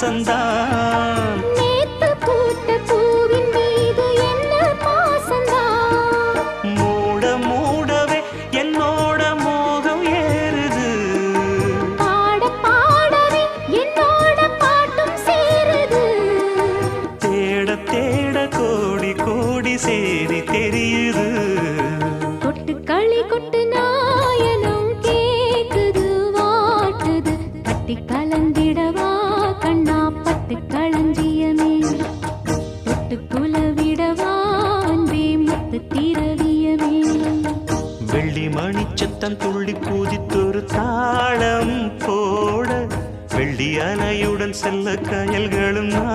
வாசந்தான். நேத்து பூத்த பூவின் மீது என்ன பாசந்தான். மூட மூடவே என்னோட மோகம் ஏறுது. பாட பாடவே என்னோட பாட்டும் சேருது. தேட தேட கோடி கோடி சேரி தெரியுது. கொட்டு களி கொட்டு நாயனம் கேக்குது வாட்டுது. கட்டி கலந்திடவா கண்ணா பட்டு களஞ்சியமே. தொட்டு குலவிடவா அன்பே முத்து திரவியமே. வெள்ளி மணிச்சத்தம் துள்ளி பூஜித்தொரு தாளம் போட வெள்ளி அலையுடன் செல்ல கயல்களும்